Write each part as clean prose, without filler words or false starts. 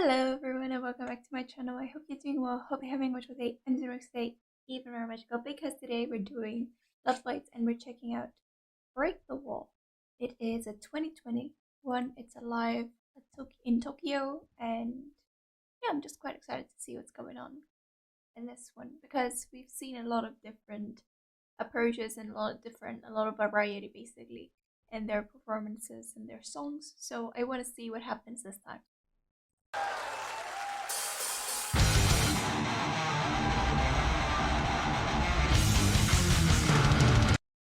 Hello everyone and welcome back to my channel. I hope you're doing well. Hope you're having a wonderful day. I'm doing today even more magical because today we're doing Love Bites and we're checking out Break the Wall. It is a 2021. It's alive in Tokyo, and yeah, I'm just quite excited to see what's going on in this one because we've seen a lot of different approaches and a lot of variety basically in their performances and their songs. So I want to see what happens this time.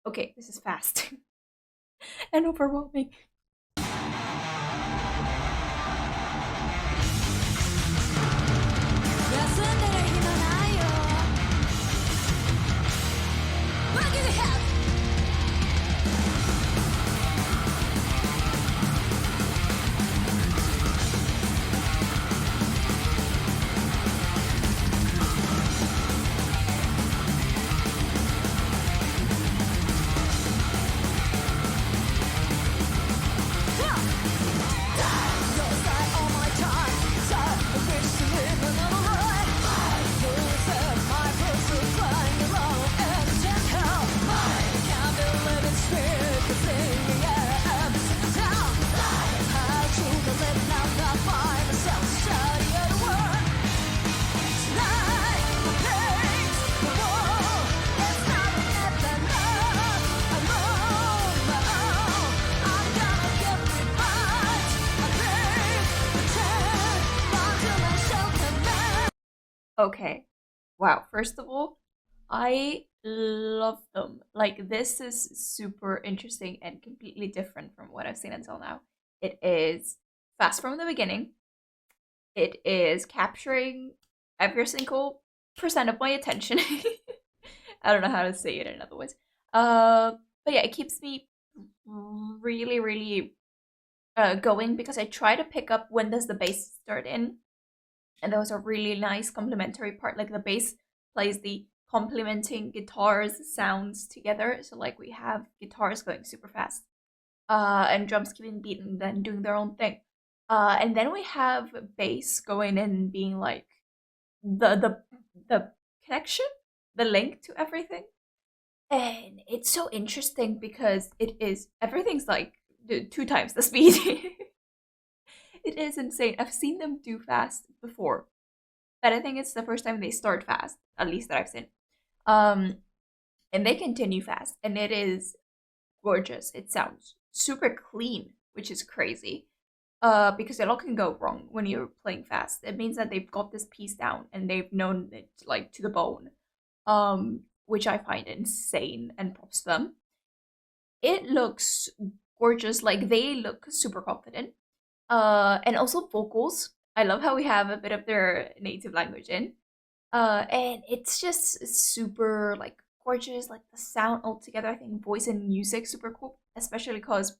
Okay, this is fast and overwhelming. Okay, wow, first of all, I love them. Like, this is super interesting and completely different from what I've seen until now. It is fast from the beginning. It is capturing every single percent of my attention. I don't know how to say it in other words. But yeah, it keeps me really going because I try to pick up when does the bass start in, and there was a really nice complementary part. Like the bass plays the complementing guitars sounds together, so like we have guitars going super fast, and drums keeping beat and then doing their own thing, and then we have bass going in and being like the connection, the link to everything. And it's so interesting because everything's like two times the speed. It is insane. I've seen them do fast before, but I think it's the first time they start fast, at least that I've seen. Um, and they continue fast, and it is gorgeous. It sounds super clean, which is crazy. Because a lot can go wrong when you're playing fast. It means that they've got this piece down and they've known it like to the bone. Which I find insane and props to them. It looks gorgeous. Like they look super confident. And also vocals. I love how we have a bit of their native language in. And it's just super like gorgeous, like the sound altogether. I think voice and music super cool, especially because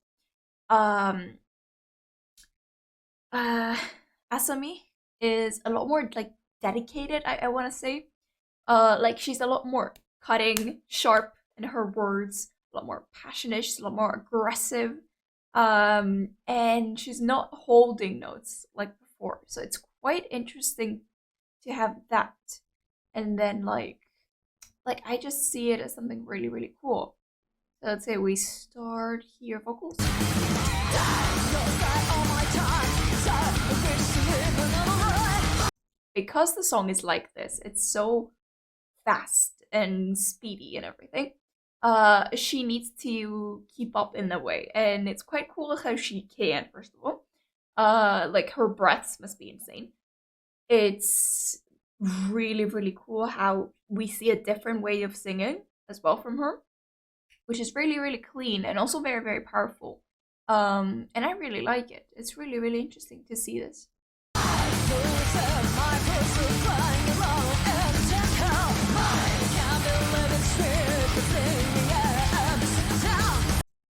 um uh Asami is a lot more like dedicated, I want to say. Like she's a lot more cutting, sharp in her words, a lot more passionate, she's a lot more aggressive. And she's not holding notes like before. So it's quite interesting to have that. And then like I just see it as something really cool. So let's say we start here, vocals. Because the song is like this, it's so fast and speedy and everything. She needs to keep up in a way, and it's quite cool how she can. First of all, like her breaths must be insane. It's really cool how we see a different way of singing as well from her, which is really clean and also very powerful. And I really like it. It's really interesting to see this.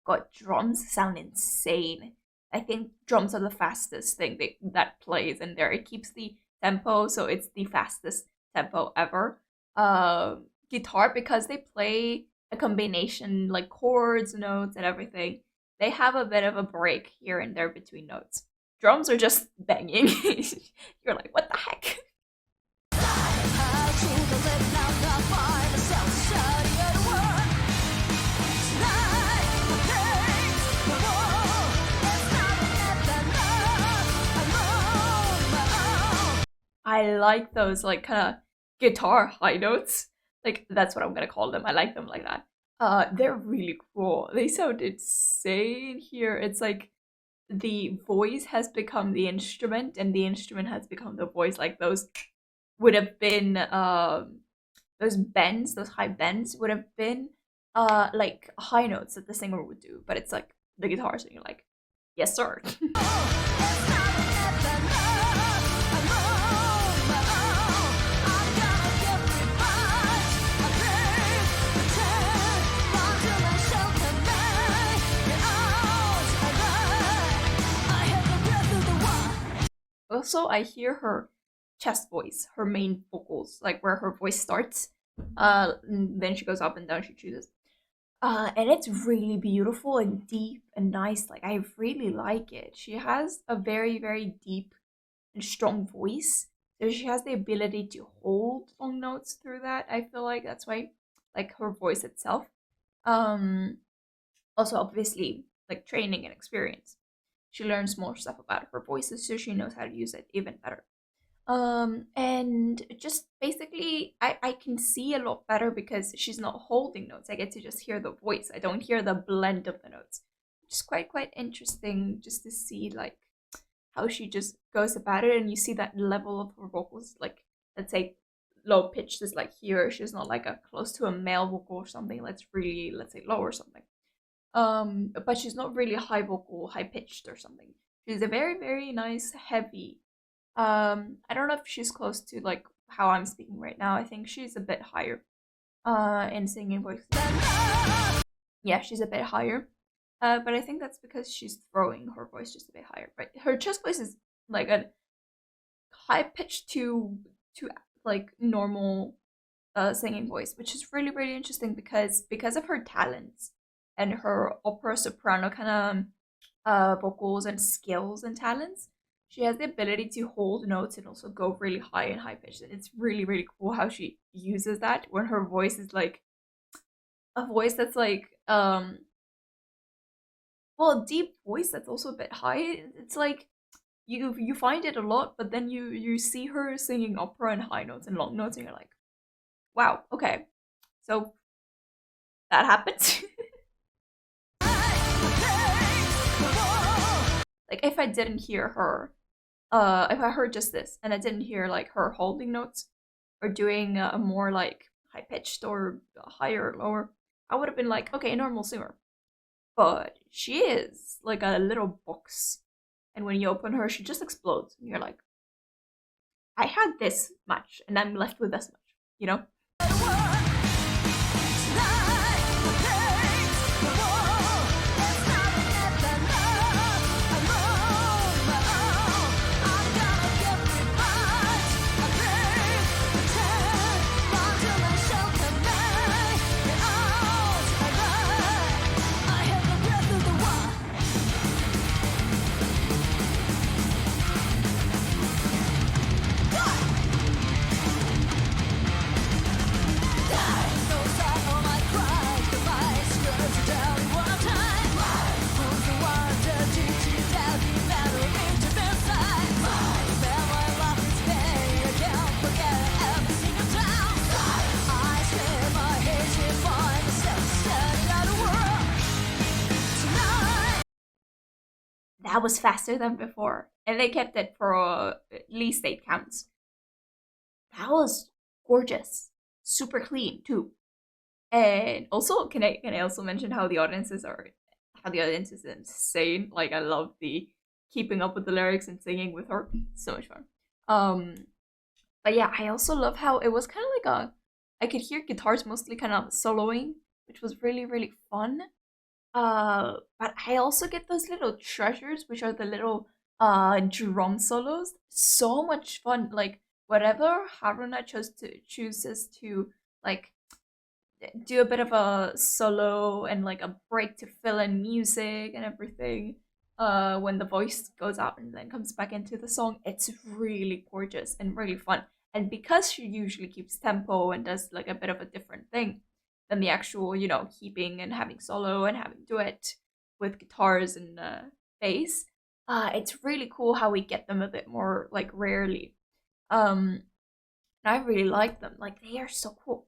God, drums sound insane. I think drums are the fastest thing that plays in there. It keeps the tempo, so it's the fastest tempo ever. Guitar, because they play a combination like chords, notes, and everything. They have a bit of a break here and there between notes. drums are just banging. You're like, what the heck? I like those like kind of guitar high notes. Like that's what I'm gonna call them. I like them like that. They're really cool. They sound insane here. It's like the voice has become the instrument, and the instrument has become the voice. Like those would have been those bends, those high bends would have been like high notes that the singer would do, but it's like the guitar, so you're like, yes sir. Also, I hear her chest voice, her main vocals, like where her voice starts. And then she goes up and down, she chooses. And it's really beautiful and deep and nice. Like I really like it. She has a very, very deep and strong voice. So she has the ability to hold long notes through that. I feel like that's why, like her voice itself. Um, Also, obviously, like training and experience. She learns more stuff about her voices, so she knows how to use it even better. And just basically, I can see a lot better because she's not holding notes. I get to just hear the voice. I don't hear the blend of the notes. Which is quite interesting just to see like how she just goes about it, and you see that level of her vocals, like let's say low pitched is like here. She's not like a close to a male vocal or something. Let's really, let's say low or something. But she's not really high vocal, high pitched or something. She's a very nice heavy. I don't know if she's close to like how I'm speaking right now. I think she's a bit higher in singing voice. Yeah, she's a bit higher. But I think that's because she's throwing her voice just a bit higher. Right, her chest voice is like a high pitched to like normal singing voice, which is really interesting because of her talents and her opera soprano kind of vocals and skills and talents. She has the ability to hold notes and also go really high and high pitched. And it's really cool how she uses that when her voice is like a voice that's like well, a deep voice that's also a bit high. It's like you find it a lot, but then you see her singing opera and high notes and long notes, and you're like, wow, okay, so that happens. Like if I didn't hear her, if I heard just this and I didn't hear like her holding notes or doing a more like high pitched or higher or lower, I would have been like, okay, normal singer. But she is like a little box, and when you open her, she just explodes, and you're like, I had this much, and I'm left with this much, you know? That was faster than before, and they kept it for at least 8 counts. That was gorgeous, super clean too. And also, can I also mention how the audience is insane. Like I love the keeping up with the lyrics and singing with her. So much fun. Um, but yeah, I also love how it was kind of like a I could hear guitars mostly kind of soloing, which was really fun. But I also get those little treasures, which are the little drum solos. So much fun. Like whatever Haruna chooses to like do a bit of a solo and like a break to fill in music and everything. when the voice goes out and then comes back into the song, it's really gorgeous and really fun. And because she usually keeps tempo and does like a bit of a different thing than the actual, keeping and having solo and having duet with guitars and bass, it's really cool how we get them a bit more like rarely. And I really like them. Like they are so cool.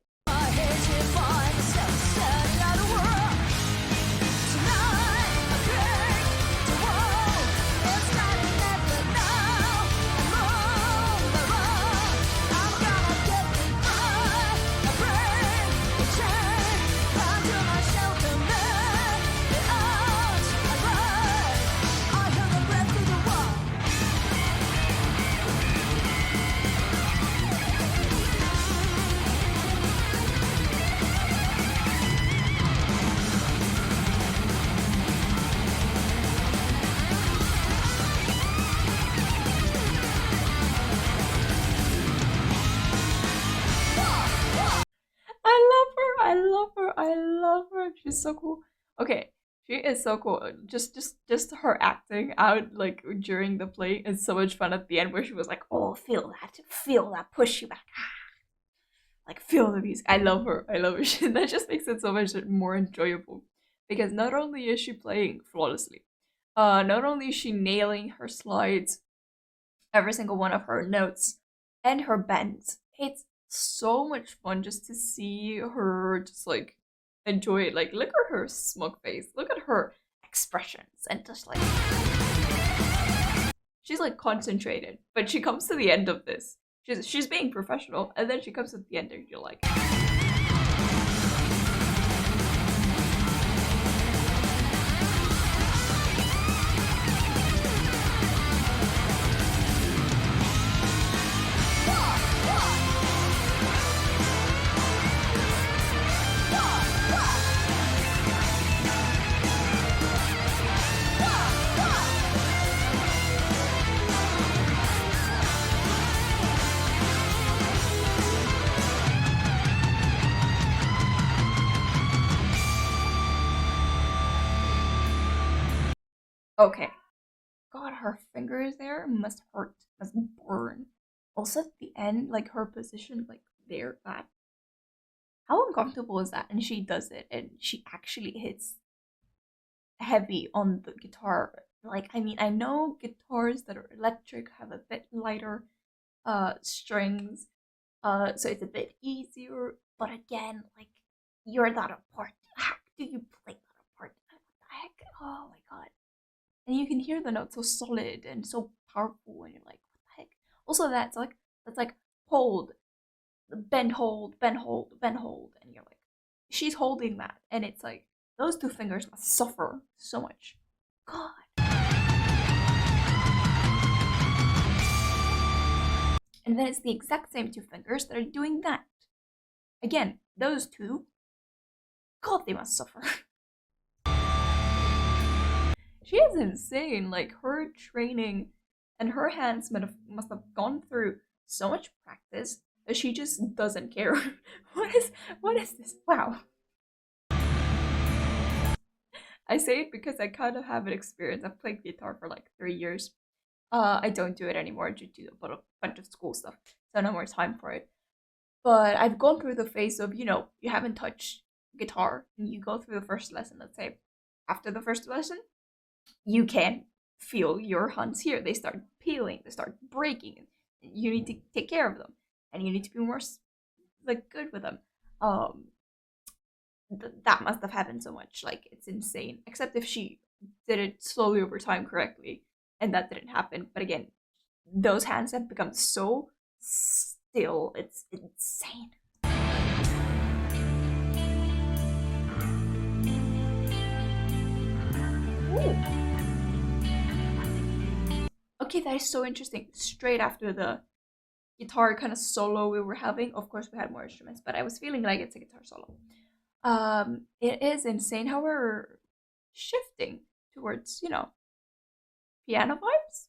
I love her. She's so cool. Okay, she is so cool. Just her acting out like during the play is so much fun at the end where she was like, "Oh, feel that, push you back, like feel the music." I love her. I love her. That just makes it so much more enjoyable because not only is she playing flawlessly, not only is she nailing her slides, every single one of her notes, and her bends. It's so much fun just to see her just like enjoy it. Like, look at her smug face, look at her expressions, and just like she's like concentrated. But she comes to the end of this. She's being professional, and then she comes to the end, and you're like. Okay. God, her fingers there must hurt, must burn. Also at the end, like her position, like there, that. How uncomfortable is that? And she does it, and she actually hits heavy on the guitar. Like, I mean, I know guitars that are electric have a bit lighter strings, so it's a bit easier. But again, like, you're that apart. How do you play that apart? What the heck? Oh my god. And you can hear the notes so solid and so powerful, and you're like, what the heck? Also, that's like hold, bend, hold, bend, hold, bend, hold, and you're like, she's holding that, and it's like those two fingers must suffer so much. God. And then it's the exact same two fingers that are doing that. Again, those two, God, they must suffer. She is insane. Like, her training and her hands must have gone through so much practice that she just doesn't care. What is this? Wow. I say it because I kind of have an experience. I've played guitar for like 3 years. I don't do it anymore due to a bunch of school stuff, so no more time for it. But I've gone through the phase of, you haven't touched guitar, and you go through the first lesson, let's say. After the first lesson, you can feel your hands here. They start peeling, they start breaking. You need to take care of them, and you need to be more like good with them. That must have happened so much. Like, it's insane. Except if she did it slowly over time correctly, and that didn't happen. But again, those hands have become so still. It's insane. Ooh. Okay, that is so interesting. Straight after the guitar kind of solo we were having, of course we had more instruments, but I was feeling like it's a guitar solo. It is insane how we're shifting towards, piano vibes,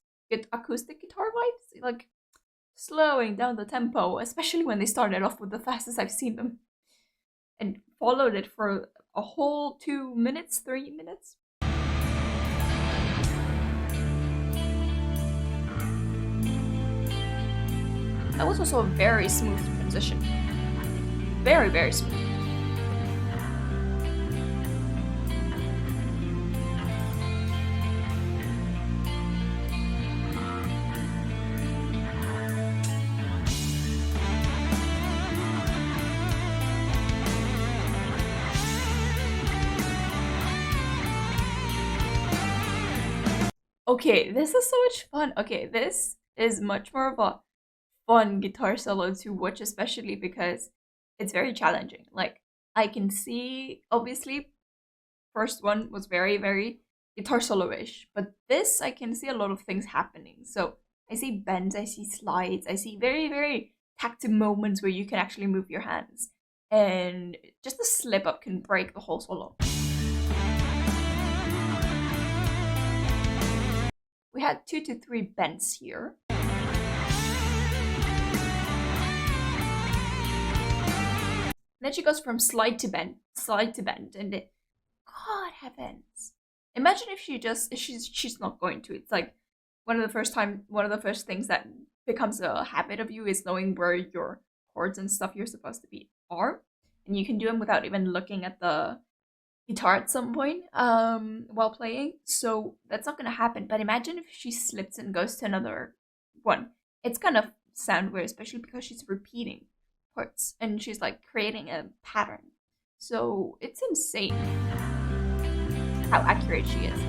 acoustic guitar vibes, like slowing down the tempo, especially when they started off with the fastest I've seen them, and followed it for a whole 2 minutes, 3 minutes. That was also a very smooth transition. Very, very smooth. Okay, this is so much fun. Okay, this is much more of a fun guitar solo to watch, especially because it's very challenging. Like, I can see, obviously, first one was very, very guitar solo-ish, but this, I can see a lot of things happening. So I see bends, I see slides, I see very, very tactile moments where you can actually move your hands. And just a slip up can break the whole solo. We had 2 to 3 bends here. Then she goes from slide to bend, and it, God heavens! Imagine if she's not going to. It's like one of the first things that becomes a habit of you is knowing where your chords and stuff you're supposed to be are, and you can do them without even looking at the guitar at some point while playing. So that's not gonna happen. But imagine if she slips and goes to another one. It's gonna sound weird, especially because she's repeating parts and she's like creating a pattern. So it's insane how accurate she is.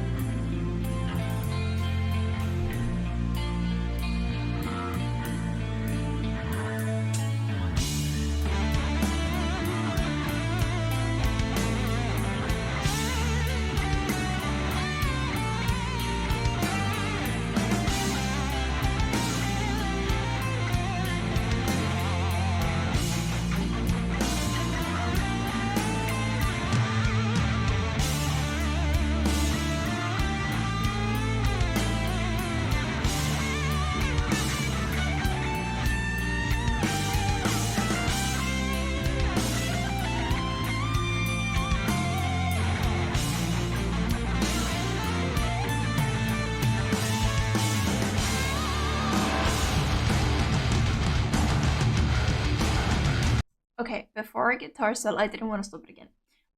Okay, before guitar solo, I didn't want to stop it again.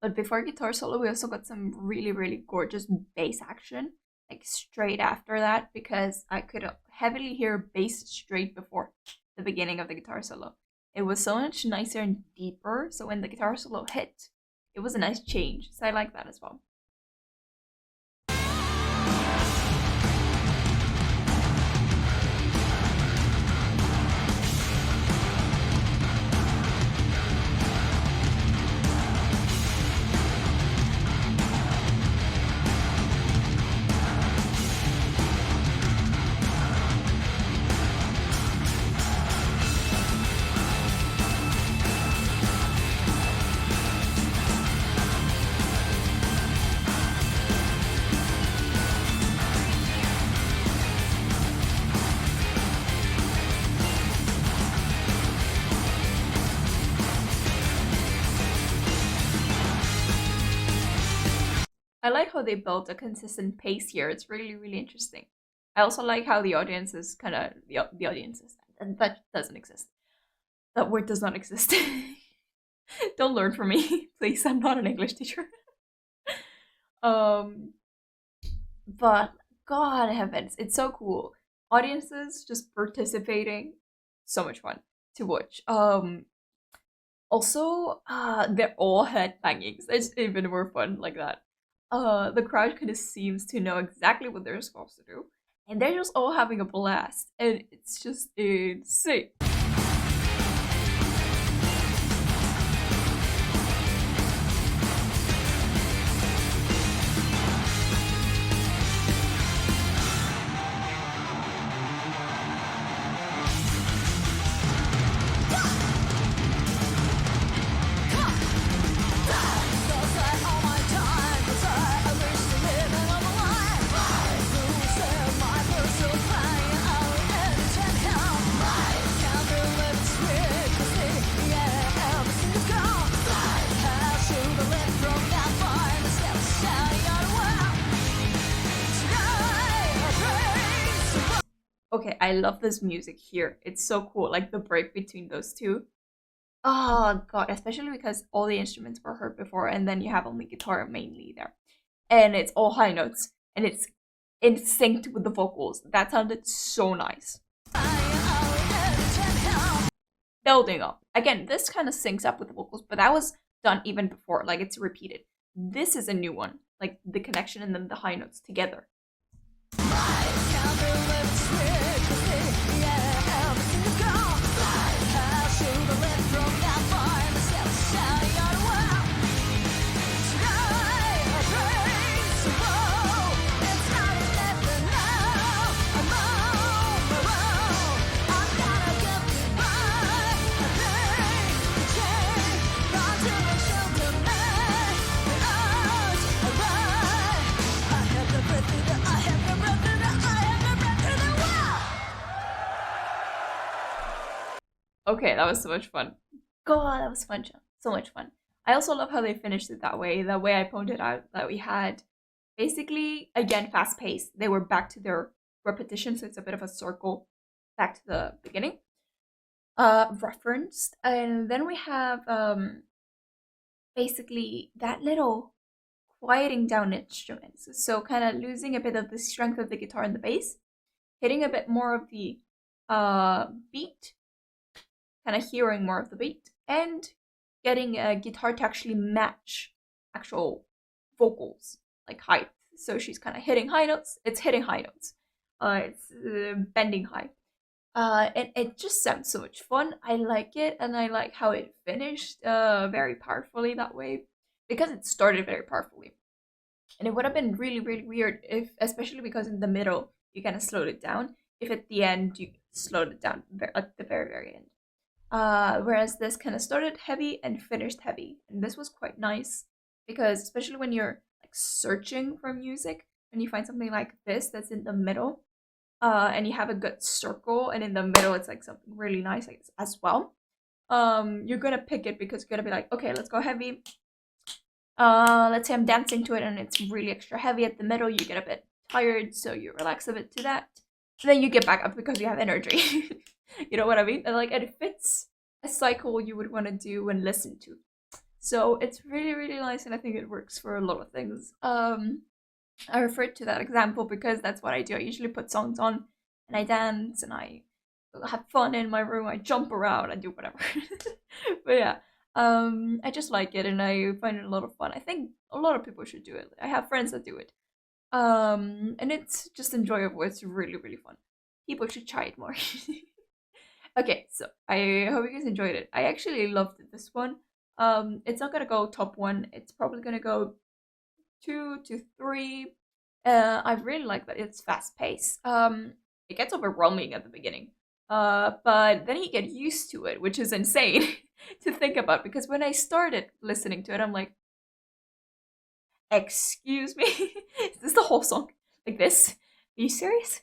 But before guitar solo, we also got some really, really gorgeous bass action, like straight after that, because I could heavily hear bass straight before the beginning of the guitar solo. It was so much nicer and deeper, so when the guitar solo hit, it was a nice change. So I like that as well. I like how they built a consistent pace here. It's really, really interesting. I also like how the audience is kind of the audiences, and that doesn't exist. That word does not exist. Don't learn from me, please. I'm not an English teacher. um, but God heavens, it's so cool. Audiences just participating, so much fun to watch. Also, they're all headbanging. So it's even more fun like that. The crowd kind of seems to know exactly what they're supposed to do, and they're just all having a blast, and it's just insane. okay, I love this music here. It's so cool, like the break between those two. Oh god, especially because all the instruments were heard before, and then you have only guitar mainly there, and it's all high notes, and it's in sync with the vocals. That sounded so nice. Building up again, this kind of syncs up with the vocals, but that was done even before. Like it's repeated. This is a new one, like the connection and then the high notes together. Okay, that was so much fun. God, that was fun. So much fun. I also love how they finished it that way. The way I pointed out that we had basically, again, fast paced. They were back to their repetition, so it's a bit of a circle back to the beginning. Referenced. And then we have basically that little quieting down instruments. So kind of losing a bit of the strength of the guitar and the bass, hitting a bit more of the beat, kind of hearing more of the beat, and getting a guitar to actually match actual vocals, like height. So she's kind of hitting high notes. It's hitting high notes. It's bending high. And it just sounds so much fun. I like it, and I like how it finished very powerfully that way, because it started very powerfully. And it would have been really, really weird if, especially because in the middle you kind of slowed it down, if at the end you slowed it down at the very, very end. Whereas this kind of started heavy and finished heavy, and this was quite nice because especially when you're like searching for music, when you find something like this that's in the middle, and you have a good circle, and in the middle it's like something really nice like, as well. You're gonna pick it because you're gonna be like, okay, let's go heavy. Let's say I'm dancing to it and it's really extra heavy at the middle. You get a bit tired, so you relax a bit to that. And then you get back up because you have energy. You know what I mean? And like it fits a cycle you would want to do and listen to. So it's really, really nice, and I think it works for a lot of things. I referred to that example because that's what I do. I usually put songs on and I dance and I have fun in my room. I jump around, I do whatever. But yeah, I just like it and I find it a lot of fun. I think a lot of people should do it. I have friends that do it. And it's just enjoyable. It's really, really fun. People should try it more. Okay, so I hope you guys enjoyed it. I actually loved this one. It's not gonna go top one. It's probably gonna go 2 to 3. I really like that it's fast paced. It gets overwhelming at the beginning. But then you get used to it, which is insane to think about because when I started listening to it, I'm like, excuse me, is this the whole song like this? Are you serious?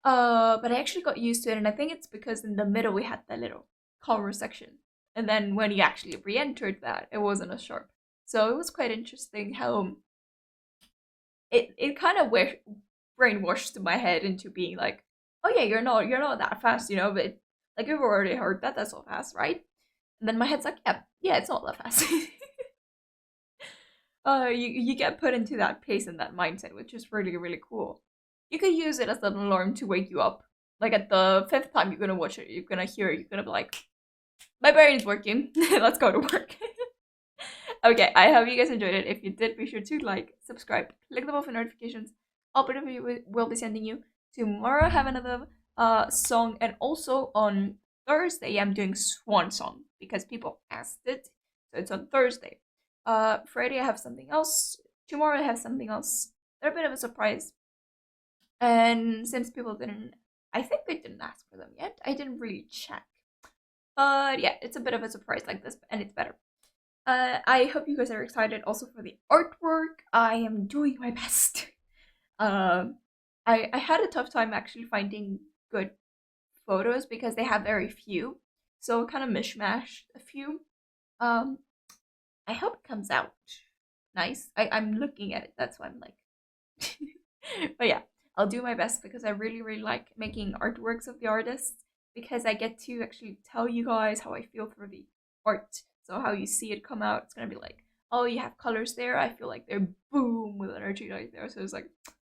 But I actually got used to it, and I think it's because in the middle we had that little calmer section, and then when you actually re-entered that, it wasn't as sharp. So it was quite interesting how it kind of brainwashed my head into being like, oh yeah, you're not that fast, you know, but like you've already heard that that's not fast, right? And then my head's like, yeah, it's not that fast. You get put into that pace and that mindset, which is really, really cool. You could use it as an alarm to wake you up. Like at the 5th time you're gonna watch it, you're gonna hear it, you're gonna be like, my brain is working. Let's go to work. Okay, I hope you guys enjoyed it. If you did, be sure to like, subscribe, click the bell for notifications. All of you will be sending you. Tomorrow I have another song, and also on Thursday I'm doing Swan Song because people asked it. So it's on Thursday. Friday I have something else. Tomorrow I have something else. They're a bit of a surprise. And since people didn't, I think they didn't ask for them yet. I didn't really check. But yeah, it's a bit of a surprise like this, and it's better. I hope you guys are excited also for the artwork. I am doing my best. I had a tough time actually finding good photos because they have very few, so kind of mishmashed a few. I hope it comes out nice. I'm looking at it. That's why I'm like. But yeah, I'll do my best because I really, really like making artworks of the artists because I get to actually tell you guys how I feel for the art. So how you see it come out, it's gonna be like, oh, you have colors there. I feel like they're boom with energy right there. So it's like,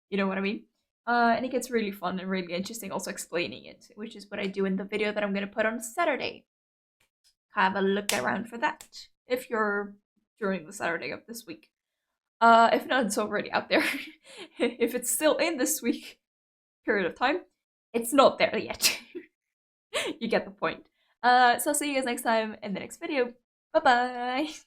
you know what I mean? And it gets really fun and really interesting also explaining it, which is what I do in the video that I'm gonna put on Saturday. Have a look around for that if you're during the Saturday of this week. If not, it's already out there. If it's still in this week period of time, it's not there yet. You get the point. So I'll see you guys next time in the next video. Bye bye!